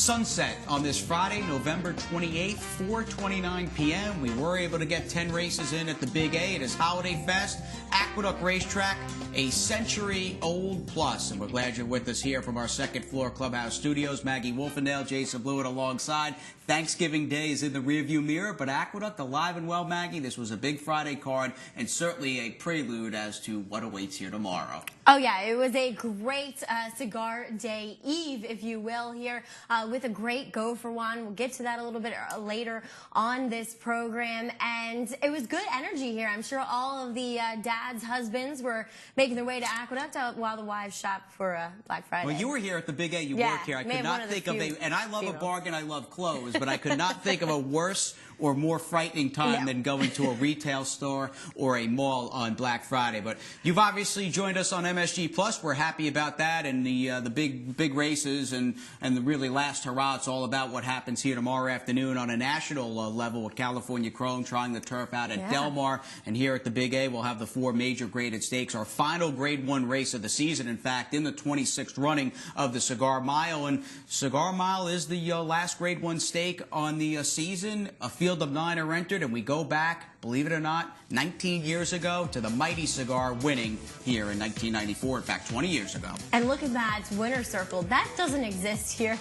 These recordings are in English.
Sunset on this Friday, November 28th, 4:29 p.m. We were able to get 10 races in at the Big A. It is Holiday Fest, Aqueduct Racetrack, a century-old plus. And we're glad you're with us here from our second floor clubhouse studios. Maggie Wolfendale, Jason Blewitt alongside. Thanksgiving Day is in the rearview mirror, but Aqueduct alive and well, Maggie. This was a big Friday card and certainly a prelude as to what awaits here tomorrow. Oh, yeah, it was a great cigar day eve, if you will, here with a great go for one. We'll get to that a little bit later on this program. And it was good energy here. I'm sure all of the dads' husbands were making their way to Aqueduct while the wives shopped for Black Friday. Well, you were here at the Big A. You work here. I could not think of a, and I love a bargain, I love clothes, but I could not think of a worse or more frightening time than going to a retail store or a mall on Black Friday. But you've obviously joined us on MSG Plus. We're happy about that, and the big races and the really last hurrah. It's all about what happens here tomorrow afternoon on a national level with California Chrome trying the turf out at Del Mar, and here at the Big A we'll have the 4 major graded stakes. Our final Grade 1 race of the season, in fact, in the 26th running of the Cigar Mile, and Cigar Mile is the last Grade 1 stake on the season. A field of 9 are entered, and we go back, believe it or not, 19 years ago to the Mighty Cigar winning here in 1994, in fact 20 years ago. And look at that winner's circle. That doesn't exist here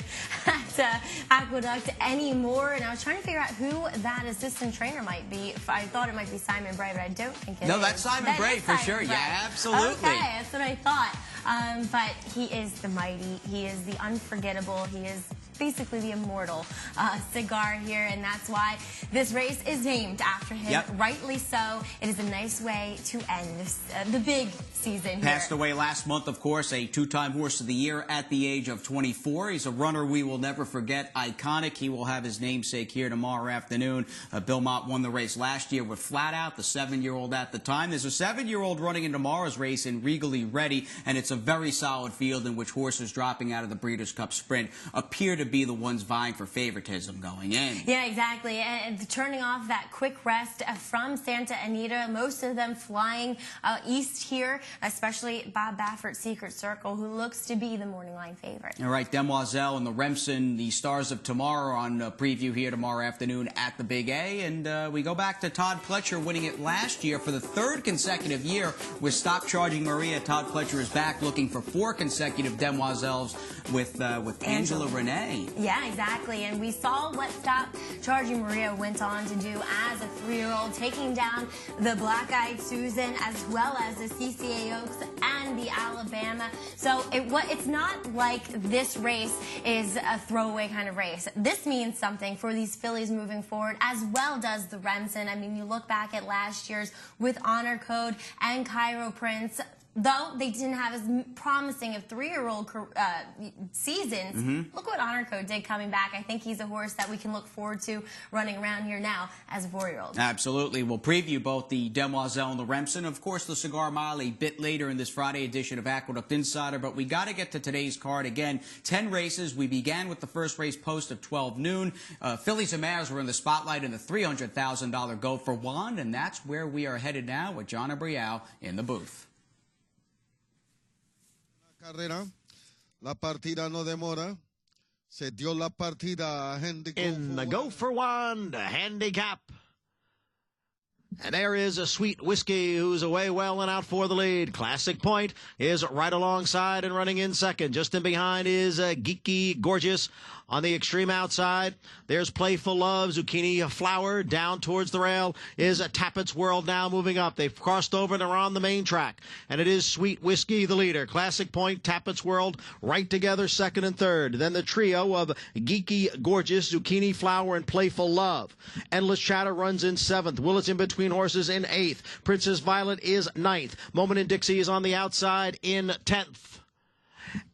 at Aqueduct anymore, and I was trying to figure out who that assistant trainer might be. I thought it might be Simon Bray, but I don't think it is. No, that's Simon Bray for sure. Bray. Yeah, absolutely. Okay, that's what I thought. But he is the mighty, he is the unforgettable, he is basically the immortal cigar here, and that's why this race is named after him. Yep. Rightly so. It is a nice way to end this, the big season here. Passed away last month, of course, a 2-time Horse of the Year at the age of 24. He's a runner we will never forget, iconic. He will have his namesake here tomorrow afternoon. Bill Mott won the race last year with Flat Out, the 7-year-old at the time. There's a 7-year-old running in tomorrow's race in Regally Ready, and it's a very solid field in which horses dropping out of the Breeders' Cup Sprint appear to be the ones vying for favoritism going in. Yeah, exactly. And turning off that quick rest from Santa Anita, most of them flying east here, especially Bob Baffert's Secret Circle, who looks to be the morning line favorite. All right, Demoiselle and the Remsen, the stars of tomorrow on preview here tomorrow afternoon at the Big A. And we go back to Todd Pletcher winning it last year for the 3rd consecutive year with Stop Charging Maria. Todd Pletcher is back looking for 4 consecutive Demoiselles with Angela Renee. Yeah, exactly. And we saw what Stop Charging Maria went on to do as a 3-year-old, taking down the Black-Eyed Susan as well as the CCA Oaks and the Alabama. So it's not like this race is a throwaway kind of race. This means something for these fillies moving forward, as well does the Remsen. I mean, you look back at last year's with Honor Code and Cairo Prince. Though they didn't have as promising of 3-year-old seasons, look what Honor Code did coming back. I think he's a horse that we can look forward to running around here now as a 4-year-old. Absolutely. We'll preview both the Demoiselle and the Remsen. Of course, the Cigar Mile a bit later in this Friday edition of Aqueduct Insider, but we got to get to today's card. Again, 10 races. We began with the first race post of 12 noon. Fillies and Mares were in the spotlight in the $300,000 Go for Wand, and that's where we are headed now with John Abrial in the booth. Carrera, la partida no demora. Se dio la partida a handicap. In the Go for One handicap. And there is a Sweet Whiskey who's away well and out for the lead. Classic Point is right alongside and running in second. Just in behind is Geeky Gorgeous. On the extreme outside, there's Playful Love, Zucchini Flower. Down towards the rail is Tappett's World now moving up. They've crossed over and are on the main track. And it is Sweet Whiskey, the leader. Classic Point, Tappett's World, right together, second and third. Then the trio of Geeky Gorgeous, Zucchini Flower, and Playful Love. Endless Chatter runs in 7th. Willits in between horses in 8th. Princess Violet is 9th. Moment in Dixie is on the outside in 10th.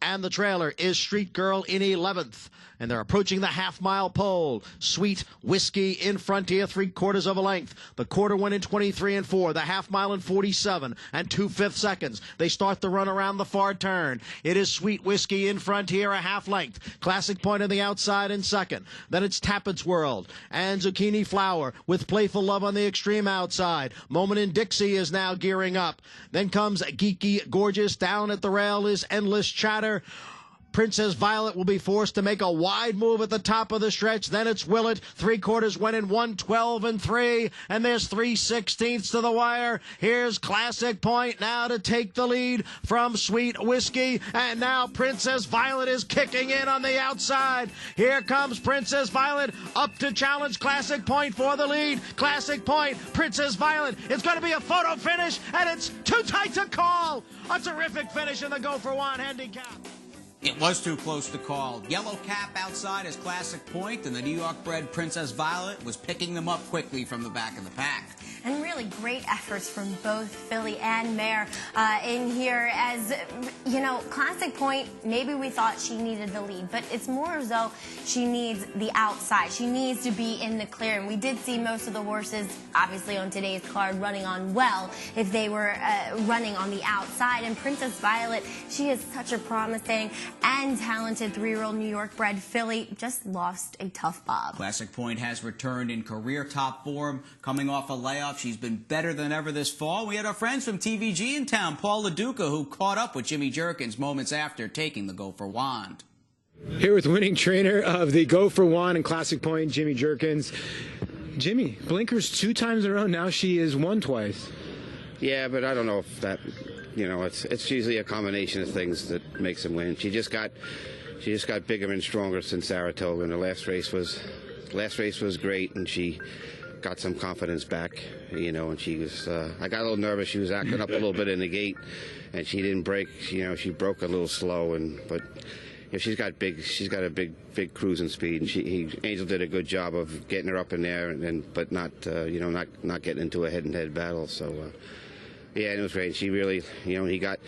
And the trailer is Street Girl in 11th. And they're approaching the half-mile pole. Sweet Whiskey in front here, 3/4 of a length. The quarter went in 23 and 4. The half-mile in 47 and 2/5 seconds. They start the run around the far turn. It is Sweet Whiskey in front here, a half length. Classic Point on the outside in second. Then it's Tappett's World and Zucchini Flower with Playful Love on the extreme outside. Moment in Dixie is now gearing up. Then comes Geeky Gorgeous. Down at the rail is Endless Chatter. Princess Violet will be forced to make a wide move at the top of the stretch. Then it's Willett. 3/4 went in 1:12.3, and there's 3/16 to the wire. Here's Classic Point now to take the lead from Sweet Whiskey, and now Princess Violet is kicking in on the outside. Here comes Princess Violet up to challenge Classic Point for the lead. Classic Point, Princess Violet. It's going to be a photo finish, and it's too tight to call. A terrific finish in the Go for One handicap. It was too close to call. Yellow cap outside is Classic Point, and the New York-bred Princess Violet was picking them up quickly from the back of the pack. And really great efforts from both Philly and Mare in here. As, you know, Classic Point, maybe we thought she needed the lead, but it's more as though she needs the outside. She needs to be in the clear. And we did see most of the horses, obviously on today's card, running on well if they were running on the outside. And Princess Violet, she is such a promising and talented 3-year-old New York-bred filly, just lost a tough bob. Classic Point has returned in career top form, coming off a layoff. She's been better than ever this fall. We had our friends from TVG in town, Paul LaDuca, who caught up with Jimmy Jerkins moments after taking the Go for Wand. Here with winning trainer of the Go for Wand and Classic Point, Jimmy Jerkins. Jimmy, blinkers 2 times in a row. Now she is won twice. Yeah, but I don't know if that, you know, it's usually a combination of things that makes them win. She just got bigger and stronger since Saratoga, and the last race was great, and she got some confidence back, you know, and she was, I got a little nervous. She was acting up a little bit in the gate, and she didn't break, you know, she broke a little slow, but you know, she's got a big cruising speed, and Angel did a good job of getting her up in there, but not, you know, not getting into a head-and-head battle, so, yeah, it was great. She really, you know, he got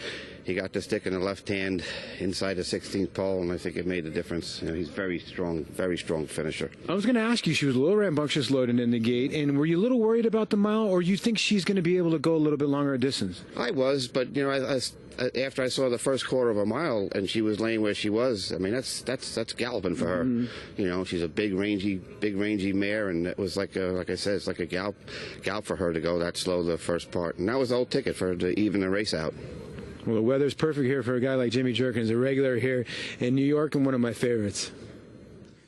the stick in the left hand inside the 16th pole, and I think it made a difference. You know, he's very strong finisher. I was going to ask you, she was a little rambunctious loading in the gate, and were you a little worried about the mile, or you think she's going to be able to go a little bit longer a distance? I was, but, you know, after I saw the first quarter of a mile and she was laying where she was, I mean, that's galloping for her. Mm-hmm. You know, she's a big rangy mare, and it was like I said, it's like a gallop for her to go that slow the first part, and that was the old ticket for her to even the race out. Well, the weather's perfect here for a guy like Jimmy Jerkins, a regular here in New York and one of my favorites.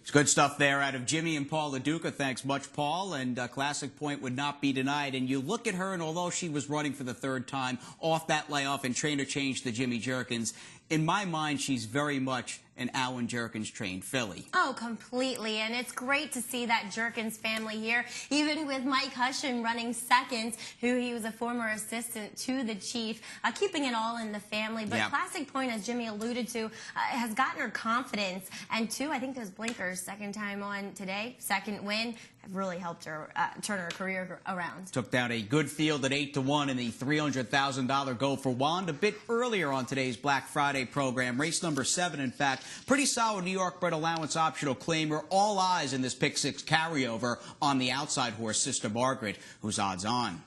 It's good stuff there out of Jimmy and Paul LaDuca. Thanks much, Paul. And Classic Point would not be denied. And you look at her, and although she was running for the 3rd time off that layoff and trainer change to Jimmy Jerkins, in my mind, she's very much an Alan Jerkins trained filly. Oh, completely. And it's great to see that Jerkins family here, even with Mike Hushin running second, who he was a former assistant to the chief, keeping it all in the family. But yeah. Classic Point, as Jimmy alluded to, has gotten her confidence. And 2, I think those blinkers, 2nd time on today, 2nd win, have really helped her turn her career around. Took down a good field at 8-1 in the $300,000 Go for Wand a bit earlier on today's Black Friday program. Race number 7, in fact. Pretty solid New York-bred allowance optional claimer. All eyes in this pick 6 carryover on the outside horse, Sister Margaret, who's odds on.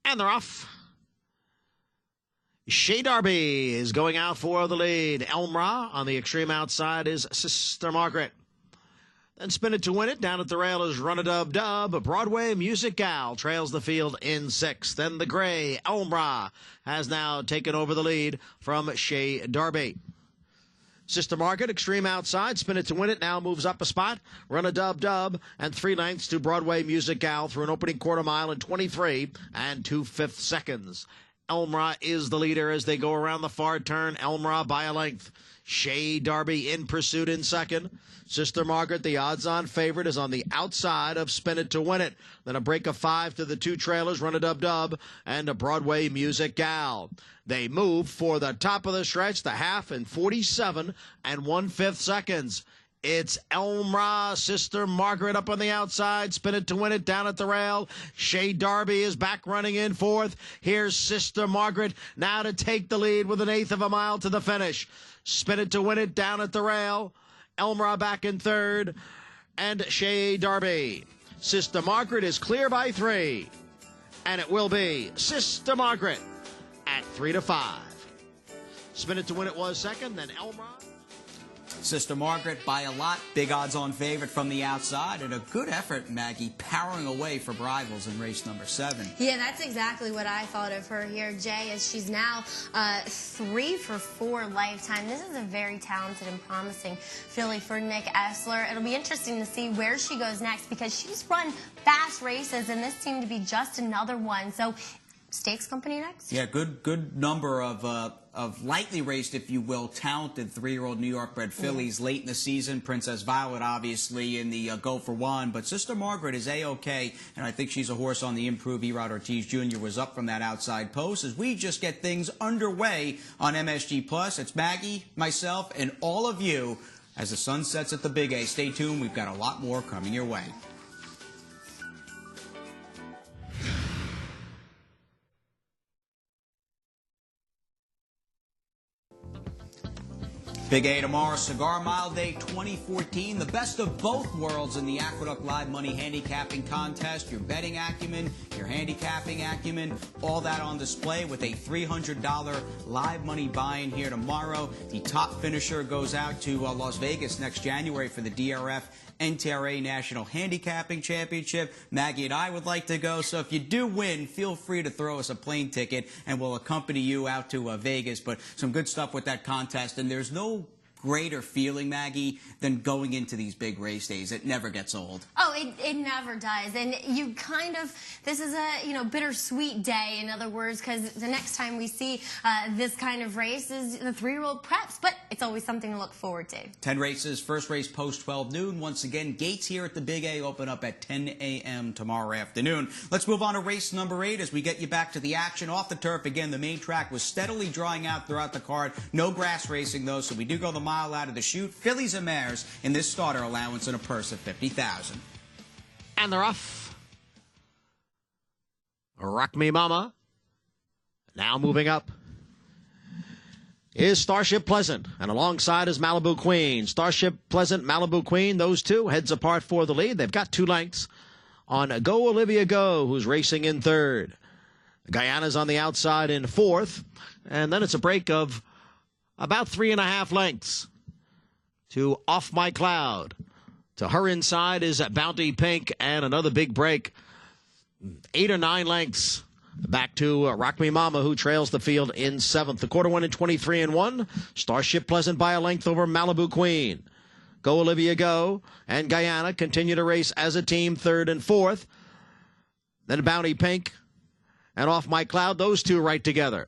And they're off. Shea Darby is going out for the lead. Elmra on the extreme outside is Sister Margaret. Then Spin It to Win It. Down at the rail is Run-a-Dub-Dub. Broadway Music Gal trails the field in 6th. Then the gray, Elmra, has now taken over the lead from Shea Darby. Sister Margaret, extreme outside. Spin It to Win It now moves up a spot. Run-a-Dub-Dub, and 3 lengths to Broadway Music Gal through an opening quarter mile in 23 2/5 seconds. Elmra is the leader as they go around the far turn. Elmra by a length. Shea Darby in pursuit in 2nd. Sister Margaret, the odds-on favorite, is on the outside of Spin It to Win It. Then a break of 5 to the 2 trailers, Run-a-Dub-Dub, and a Broadway Music Gal. They move for the top of the stretch, the half, in 47 1/5 seconds. It's Elmra, Sister Margaret up on the outside. Spin It to Win It down at the rail. Shea Darby is back running in 4th. Here's Sister Margaret now to take the lead with 1/8 of a mile to the finish. Spin It to Win It down at the rail. Elmra back in 3rd. And Shea Darby. Sister Margaret is clear by 3. And it will be Sister Margaret at 3-5. Spin It to Win It was 2nd. Then Elmra. Sister Margaret by a lot. Big odds-on favorite from the outside, and a good effort, Maggie, powering away for rivals in race number 7. Yeah, that's exactly what I thought of her here, Jay, as she's now 3 for 4 lifetime. This is a very talented and promising filly for Nick Essler. It'll be interesting to see where she goes next, because she's run fast races, and this seemed to be just another one. So, stakes company next? Yeah, good number of lightly raced, if you will, talented 3-year-old New York bred fillies late in the season. Princess Violet, obviously, in the Go for One, but Sister Margaret is A-OK, and I think she's a horse on the improve. Erod Ortiz Jr. was up from that outside post as we just get things underway on MSG+. It's Maggie, myself, and all of you as the sun sets at the Big A. Stay tuned. We've got a lot more coming your way. Big A tomorrow, Cigar Mile Day 2014, the best of both worlds in the Aqueduct Live Money Handicapping Contest. Your betting acumen, your handicapping acumen, all that on display with a $300 live money buy-in here tomorrow. The top finisher goes out to Las Vegas next January for the DRF NTRA National Handicapping Championship. Maggie and I would like to go, so if you do win, feel free to throw us a plane ticket and we'll accompany you out to Vegas. But some good stuff with that contest, and there's no greater feeling, Maggie, than going into these big race days. It never gets old. Oh, it never does. And you kind of, this is a, bittersweet day, in other words, because the next time we see this kind of race is the 3-year-old preps, but it's always something to look forward to. 10 races, first race post 12 noon. Once again, gates here at the Big A open up at 10 a.m. tomorrow afternoon. Let's move on to race number 8 as we get you back to the action off the turf. Again, the main track was steadily drying out throughout the card. No grass racing, though, so we do go the mile out of the chute. Fillies and mares in this starter allowance and a purse of $50,000. And they're off. Rock Me Mama. Now moving up is Starship Pleasant, and alongside is Malibu Queen. Starship Pleasant, Malibu Queen, those two heads apart for the lead. They've got 2 lengths on Go Olivia Go, who's racing in 3rd. Guyana's on the outside in 4th, and then it's a break of about 3.5 lengths to Off My Cloud. To her inside is Bounty Pink, and another big break, 8 or 9 lengths back to Rock Me Mama, who trails the field in 7th. The quarter went in 23-1. Starship Pleasant by a length over Malibu Queen. Go Olivia Go and Guyana continue to race as a team, 3rd and 4th. Then Bounty Pink and Off My Cloud, those two right together.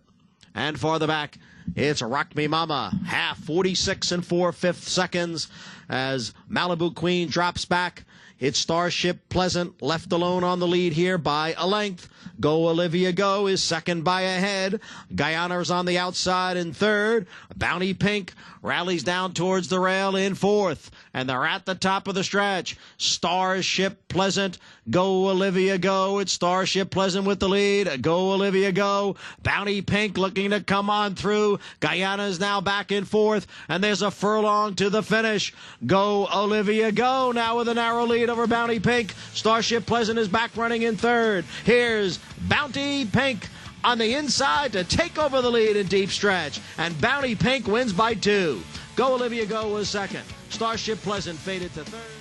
And farther back, it's Rock Me Mama, half, 46 4/5 seconds as Malibu Queen drops back. It's Starship Pleasant left alone on the lead here by a length. Go Olivia Go is second by a head. Guyana's on the outside in 3rd. Bounty Pink rallies down towards the rail in 4th. And they're at the top of the stretch. Starship Pleasant, Go Olivia Go. It's Starship Pleasant with the lead. Go Olivia Go. Bounty Pink looking to come on through. Guyana's now back in 4th. And there's a furlong to the finish. Go Olivia Go now with a narrow lead over Bounty Pink. Starship Pleasant is back running in 3rd. Here's Bounty Pink on the inside to take over the lead in deep stretch. And Bounty Pink wins by 2. Go Olivia Go was 2nd. Starship Pleasant faded to 3rd.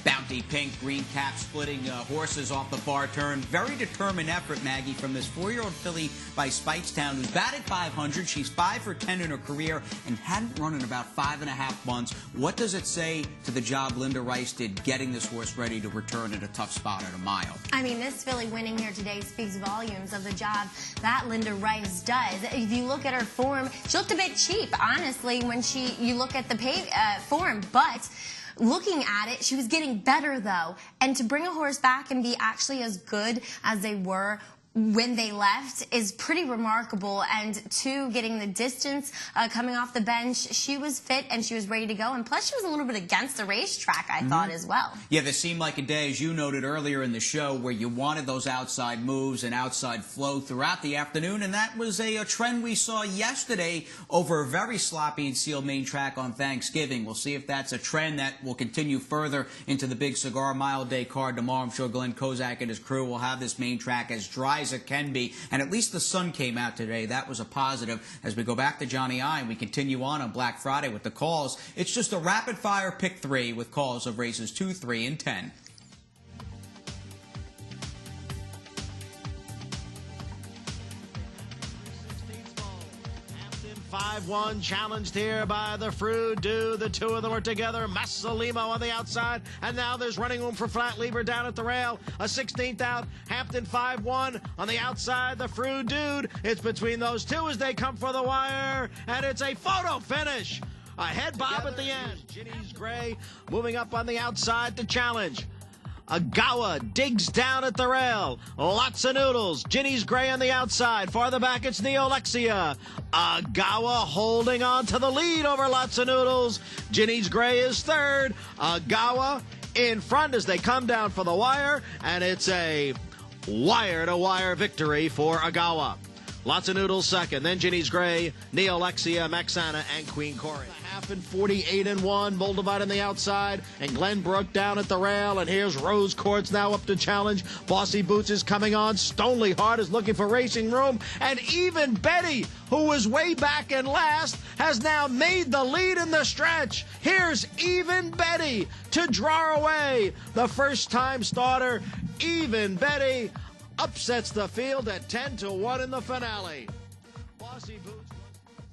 Bounty Pink, green cap splitting horses off the far turn. Very determined effort, Maggie, from this 4-year-old filly by Speightstown, who's batted 500. She's 5 for 10 in her career and hadn't run in about 5.5 months. What does it say to the job Linda Rice did getting this horse ready to return at a tough spot at a mile? I mean, this filly winning here today speaks volumes of the job that Linda Rice does. If you look at her form, she looked a bit cheap, honestly, when you look at the form, but looking at it, she was getting better, though. And to bring a horse back and be actually as good as they were when they left is pretty remarkable. And 2, getting the distance coming off the bench, she was fit and she was ready to go. And plus, she was a little bit against the racetrack, I thought, as well. Yeah, this seemed like a day, as you noted earlier in the show, where you wanted those outside moves and outside flow throughout the afternoon. And that was a trend we saw yesterday over a very sloppy and sealed main track on Thanksgiving. We'll see if that's a trend that will continue further into the big Cigar Mile Day card tomorrow. I'm sure Glenn Kozak and his crew will have this main track as dry as it can be. And at least the sun came out today. That was a positive. As we go back to Johnny I and we continue on Black Friday with the calls, it's just a rapid-fire pick 3 with calls of races 2, 3, and 10. 5-1 challenged here by the Fruit Dude. The two of them are together. Masalimo on the outside. And now there's running room for Flat Lever down at the rail. A 16th out. Hampton 5-1 on the outside. The Fruit Dude. It's between those two as they come for the wire. And it's a photo finish. A head bob at the end. Ginny's Gray moving up on the outside to challenge. Agawa digs down at the rail. Lots of noodles. Ginny's Gray on the outside. Farther back, it's Neolexia. Agawa holding on to the lead over Lots of Noodles. Ginny's Gray is third. Agawa in front as they come down for the wire. And it's a wire-to-wire victory for Agawa. Lots of Noodles second. Then Ginny's Gray, Neolexia, Maxana, and Queen Corey. Half and 48-1. Moldavite on the outside. And Glenbrook down at the rail. And here's Rose Quartz now up to challenge. Bossy Boots is coming on. Stonely Heart is looking for racing room. And even Betty, who was way back in last, has now made the lead in the stretch. Here's Even Betty to draw away the first-time starter. Even Betty upsets the field at 10-1 in the finale. Bossy Boots.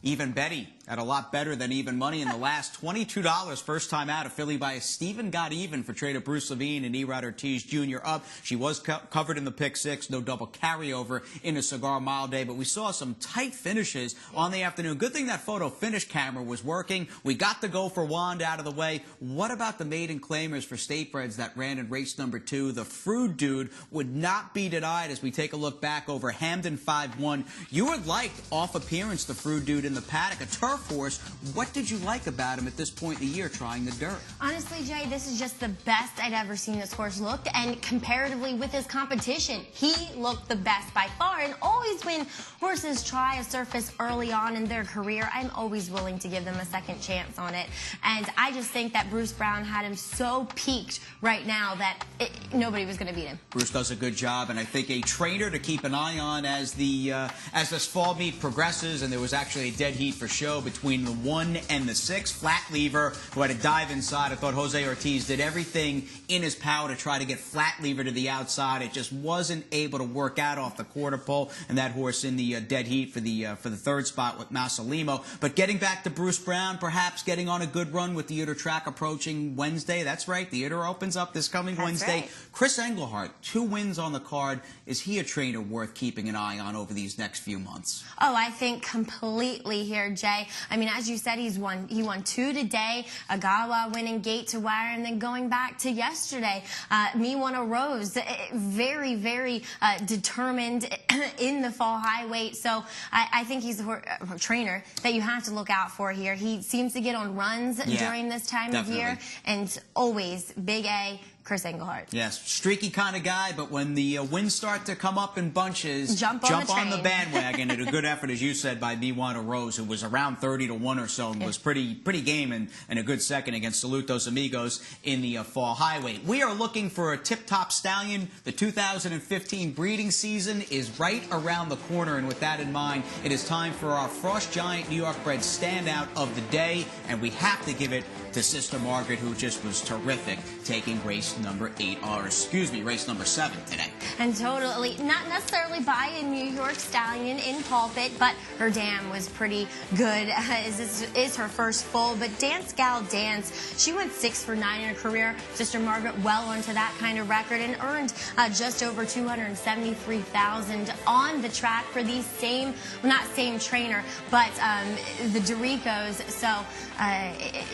Even Betty at a lot better than even money in the last. $22 first time out. A filly by Stephen Got Even for trader Bruce Levine and Erod Ortiz Jr. up. She was covered in the pick 6. No double carryover in a Cigar Mile day. But we saw some tight finishes on the afternoon. Good thing that photo finish camera was working. We got the go for Wand out of the way. What about the maiden claimers for Statebreds that ran in race number 2? The Fruit Dude would not be denied as we take a look back over Hamden 5-1. You had liked off appearance the Fruit Dude in the paddock, a turf horse. What did you like about him at this point in the year trying the dirt? Honestly, Jay, this is just the best I'd ever seen this horse look, and comparatively with his competition, he looked the best by far. And always when horses try a surface early on in their career, I'm always willing to give them a second chance on it. And I just think that Bruce Brown had him so peaked right now that nobody was going to beat him. Bruce does a good job, and I think a trainer to keep an eye on as this fall meet progresses. And there was actually a dead heat for show between the 1 and the 6. Flat Lever, who had a dive inside. I thought Jose Ortiz did everything in his power to try to get Flat Lever to the outside. It just wasn't able to work out off the quarter pole, and that horse in the dead heat for the third spot with Masalimo. But getting back to Bruce Brown, perhaps getting on a good run with the Uter track approaching Wednesday. That's right, the Uter opens up this coming Wednesday. Right. Chris Englehart, 2 wins on the card. Is he a trainer worth keeping an eye on over these next few months? Oh, I think completely here, Jay. I mean, as you said, he won 2 today. Agawa winning gate to wire, and then going back to yesterday, Me Won a Rose, very, very determined in the fall high weight. So I think he's a trainer that you have to look out for here. He seems to get on runs during this time of year, and always big A. Chris Englehart. Yes, streaky kind of guy, but when the wins start to come up in bunches, jump on the bandwagon. And a good effort, as you said, by Me Won a Rose, who was around 30-1 or so, and was pretty game and a good second against Salute Those Amigos in the fall highway. We are looking for a tip-top stallion. The 2015 breeding season is right around the corner, and with that in mind, it is time for our Frost Giant New York bred standout of the day, and we have to give it to Sister Margaret, who just was terrific, taking race number 7 today. And totally, not necessarily by a New York stallion in pulpit, but her dam was pretty good. This is her first full, but Dance Gal Dance, she went 6 for 9 in her career. Sister Margaret well onto that kind of record and earned just over $273,000 on the track for the same, well, not same trainer, but the Doricos. So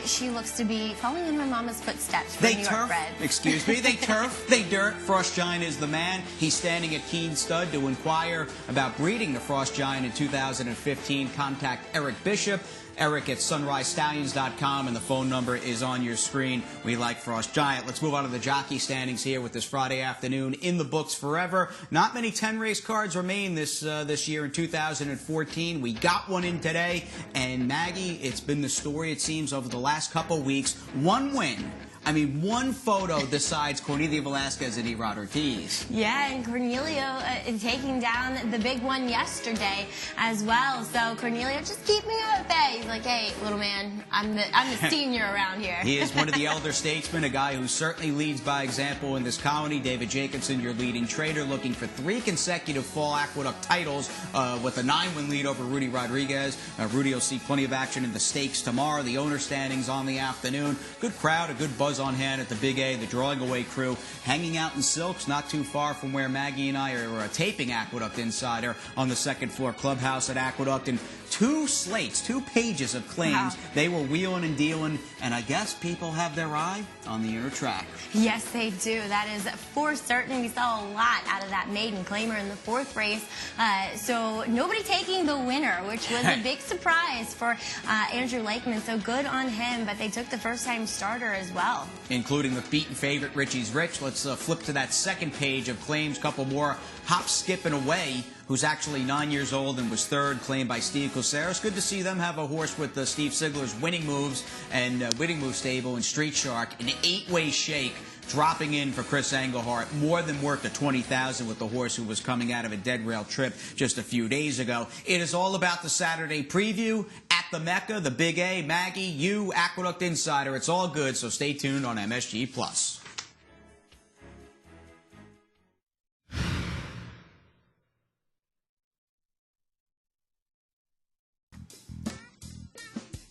she looks to be following in my mama's footsteps for New York bred. Excuse me, they turf, they dirt. Frost Giant is the man. He's standing at Keen Stud to inquire about breeding the Frost Giant in 2015. Contact Eric Bishop. Eric at sunrisestallions.com, and the phone number is on your screen. We like Frost Giant. Let's move on to the jockey standings here with this Friday afternoon in the books forever. Not many 10-race cards remain this year in 2014. We got one in today, and Maggie, it's been the story, it seems, over the last couple weeks. 1 win I mean, one photo decides Cornelia Velasquez and Erod Ortiz. Yeah, and Cornelia taking down the big one yesterday as well. So Cornelia, just keep me at bay. He's like, hey, little man, I'm the senior around here. He is one of the elder statesmen, a guy who certainly leads by example in this colony. David Jacobson, your leading trader, looking for 3 consecutive fall Aqueduct titles with a 9-win lead over Rudy Rodriguez. Rudy will see plenty of action in the stakes tomorrow. The owner standings on the afternoon. Good crowd, a good buzz on hand at the Big A. The Drawing Away crew hanging out in silks, not too far from where Maggie and I are taping Aqueduct Insider on the second floor clubhouse at Aqueduct. And 2 slates, 2 pages of claims. Wow. They were wheeling and dealing, and I guess people have their eye on the inner track. Yes, they do. That is for certain. We saw a lot out of that maiden claimer in the 4th race. So nobody taking the winner, which was a big surprise for Andrew Lakeman. So good on him, but they took the first-time starter as well. Including the beaten favorite, Richie's Rich. Let's flip to that second page of claims. Couple more hop, skipping away, who's actually 9 years old and was 3rd, claimed by Steve Coceres. Good to see them have a horse with Steve Sigler's Winning Moves and Winning Moves stable and Street Shark. An 8-way shake dropping in for Chris Engelhart. More than worth the $20,000 with the horse who was coming out of a dead rail trip just a few days ago. It is all about the Saturday preview at the Mecca, the Big A, Maggie, you, Aqueduct Insider. It's all good, so stay tuned on MSG+.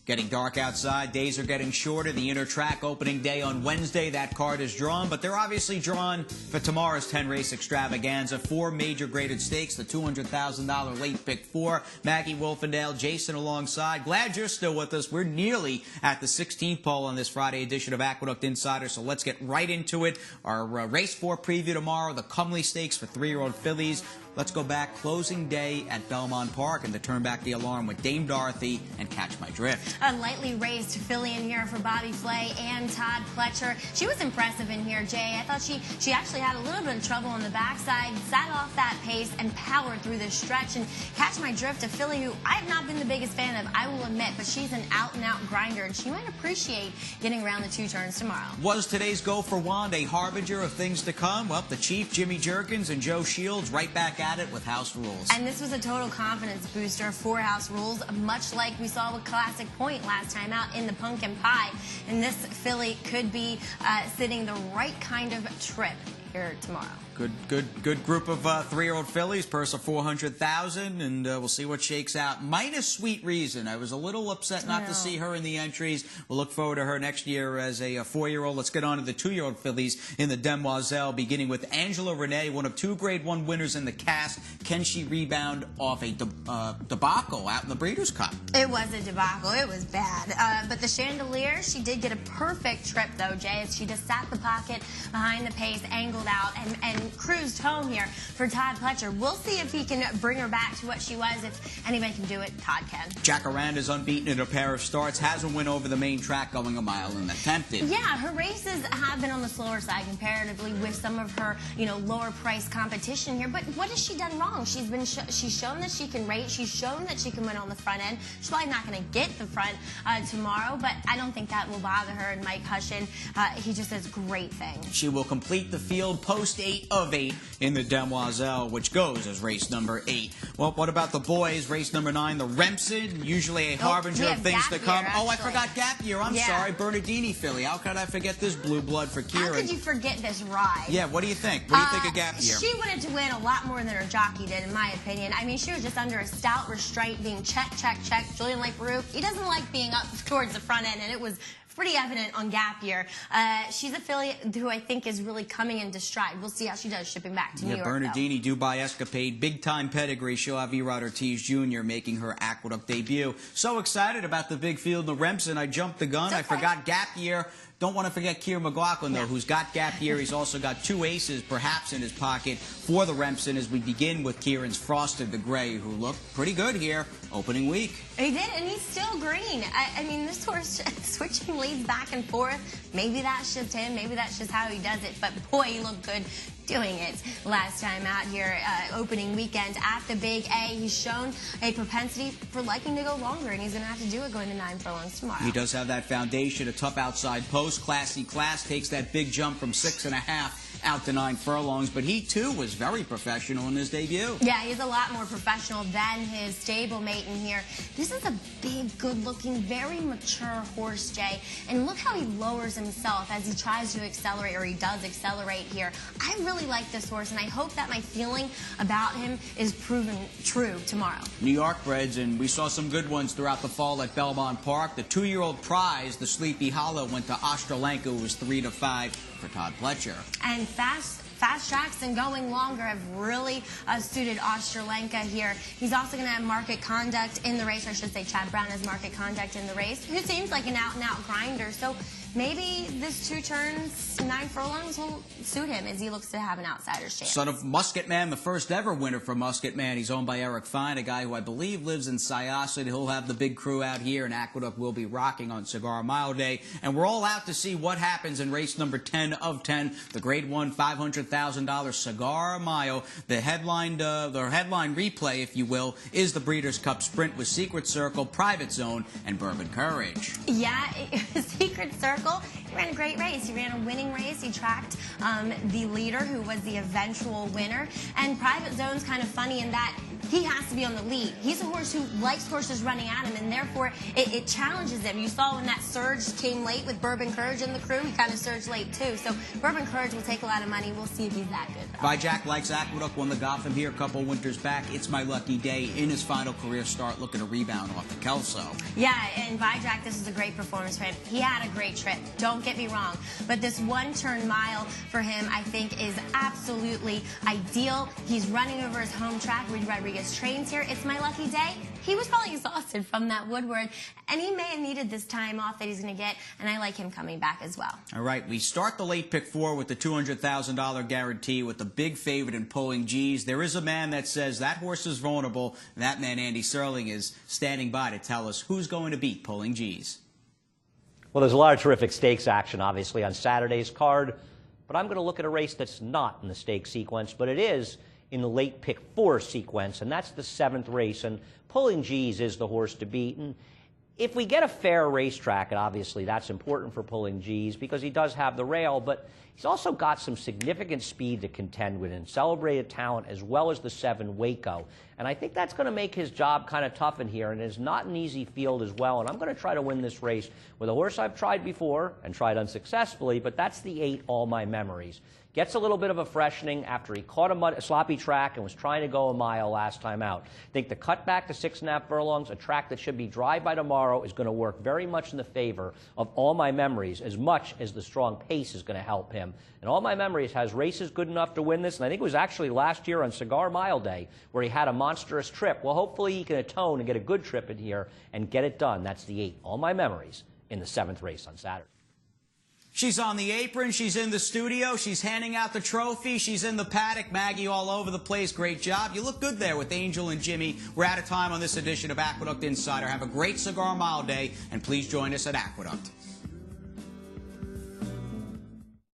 Getting dark outside, days are getting shorter. The inner track opening day on Wednesday, that card is drawn, but they're obviously drawn for tomorrow's 10-race extravaganza. 4 major graded stakes, the $200,000 late pick 4. Maggie Wolfendale, Jason alongside. Glad you're still with us. We're nearly at the 16th pole on this Friday edition of Aqueduct Insider, so let's get right into it. Our race 4 preview tomorrow, the Cumley Stakes for 3-year-old fillies. Let's go back closing day at Belmont Park and to turn back the alarm with Dame Dorothy and Catch My Drift. A lightly raised filly in here for Bobby Flay and Todd Pletcher. She was impressive in here, Jay. I thought she actually had a little bit of trouble on the backside, sat off that pace and powered through this stretch. And Catch My Drift, a filly who I've not been the biggest fan of, I will admit, but she's an out-and-out grinder, and she might appreciate getting around the 2 turns tomorrow. Was today's Go for Wand a harbinger of things to come? Well, the Chief, Jimmy Jerkins, and Joe Shields right back at it with House Rules. And this was a total confidence booster for House Rules, much like we saw with Classic Point last time out in the Pumpkin Pie. And this filly could be sitting the right kind of trip here tomorrow. Good group of 3-year-old fillies, purse of $400,000, and we'll see what shakes out. Minus Sweet Reason. I was a little upset not to see her in the entries. We'll look forward to her next year as a 4-year-old. Let's get on to the 2-year-old fillies in the Demoiselle, beginning with Angela Renee, one of 2 Grade 1 winners in the cast. Can she rebound off a debacle out in the Breeders' Cup? It was a debacle. It was bad. But the Chandelier, she did get a perfect trip, though, Jay. She just sat the pocket behind the pace, angled out, and cruised home here for Todd Pletcher. We'll see if he can bring her back to what she was. If anybody can do it, Todd can. Jacaranda's unbeaten in a pair of starts, has a win over the main track, going a mile and attempted. Yeah, her races have been on the slower side comparatively with some of her, lower price competition here. But what has she done wrong? She's shown that she can race. She's shown that she can win on the front end. She's probably not going to get the front tomorrow, but I don't think that will bother her. And Mike Hushin, he just does great things. She will complete the field post 8 of 8 in the Demoiselle, which goes as race number 8. Well, what about the boys? Race number 9, the Remsen, usually a harbinger of things to come. Actually. I forgot Gap Year. I'm sorry, Bernardini filly. How could I forget this blue blood for Kieran? How could you forget this ride? Yeah, what do you think? What do you think of Gap Year? She wanted to win a lot more than her jockey did, in my opinion. I mean, she was just under a stout restraint, being check. Julian Lake-Baruch, he doesn't like being up towards the front end, and it was pretty evident on Gap Year. She's a filly who I think is really coming into stride. We'll see how she does shipping back to New York. Bernardini, Dubai Escapade, big-time pedigree. She'll have Erod Ortiz Jr. making her Aqueduct debut. So excited about the big field in the Remsen. I jumped the gun. I forgot Gap Year. Don't want to forget Kieran McLaughlin, though, who's got Gap Year. He's also got 2 aces, perhaps, in his pocket for the Remsen as we begin with Kieran's Frosted the Gray, who looked pretty good here opening week. He did, and he's still green. I mean, this horse switching leads back and forth. Maybe that's just him. Maybe that's just how he does it. But, boy, he looked good doing it last time out here opening weekend at the Big A. He's shown a propensity for liking to go longer, and he's going to have to do it going to 9 furlongs tomorrow. He does have that foundation, a tough outside post. most classy class, takes that big jump from 6.5 out to 9 furlongs, but he too was very professional in his debut. Yeah, he's a lot more professional than his stablemate in here. This is a big, good-looking, very mature horse, Jay, and look how he lowers himself as he tries to accelerate, or he does accelerate here. I really like this horse, and I hope that my feeling about him is proven true tomorrow. New York breds, and we saw some good ones throughout the fall at Belmont Park. The 2-year-old prize, the Sleepy Hollow, went to Ostrolenka, who was 3-5 for Todd Pletcher. And fast tracks and going longer have really suited Ostrolenka here. He's also going to have Market Conduct in the race, or I should say Chad Brown has Market Conduct in the race, who seems like an out-and-out grinder. So maybe this 2 turns, 9 furlongs will suit him as he looks to have an outsider's chance. Son of Musket Man, the first ever winner for Musket Man. He's owned by Eric Fine, a guy who I believe lives in Syosset. He'll have the big crew out here, and Aqueduct will be rocking on Cigar Mile Day. And we're all out to see what happens in race number 10 of 10, the Grade 1 $500,000 Cigar Mile. The headline replay, if you will, is the Breeders' Cup Sprint with Secret Circle, Private Zone, and Bourbon Courage. Yeah, Secret Circle, he ran a great race. He ran a winning race. He tracked the leader, who was the eventual winner. And Private Zone's kind of funny in that he has to be on the lead. He's a horse who likes horses running at him, and therefore it challenges him. You saw when that surge came late with Bourbon Courage in the crew, he kind of surged late too. So Bourbon Courage will take a lot of money. We'll see if he's that good, though. Vijack likes Aqueduct, won the Gotham here a couple winters back. It's My Lucky Day in his final career start, looking to rebound off the Kelso. Yeah, and Vijack, this is a great performance for him. He had a great trip, don't get me wrong, but this 1-turn mile for him, I think, is absolutely ideal. He's running over his home track. Reed Rodriguez trains here. It's My Lucky Day. He was probably exhausted from that Woodward, and he may have needed this time off that he's going to get, and I like him coming back as well. All right, we start the late pick 4 with the $200,000 guarantee with the big favorite in Pulling G's. There is a man that says that horse is vulnerable. That man, Andy Serling, is standing by to tell us who's going to beat Pulling G's. Well, there's a lot of terrific stakes action, obviously, on Saturday's card, but I'm going to look at a race that's not in the stakes sequence, but it is in the late pick 4 sequence, and that's the 7th race, and Pulling G's is the horse to beat. And if we get a fair racetrack, and obviously that's important for Pulling G's because he does have the rail, but he's also got some significant speed to contend with, and celebrated talent, as well as the 7 Waco. And I think that's going to make his job kind of tough in here, and it's not an easy field as well. And I'm going to try to win this race with a horse I've tried before and tried unsuccessfully, but that's the 8 All My Memories. Gets a little bit of a freshening after he caught a sloppy track and was trying to go a mile last time out. I think the cut back to 6.5 furlongs, a track that should be dry by tomorrow, is going to work very much in the favor of All My Memories, as much as the strong pace is going to help him. And All My Memories has races good enough to win this, and I think it was actually last year on Cigar Mile Day where he had a monstrous trip. Well, hopefully he can atone and get a good trip in here and get it done. That's the 8 All My Memories in the 7th race on Saturday. She's on the apron. She's in the studio. She's handing out the trophy. She's in the paddock. Maggie all over the place. Great job. You look good there with Angel and Jimmy. We're out of time on this edition of Aqueduct Insider. Have a great Cigar Mile Day, and please join us at Aqueduct.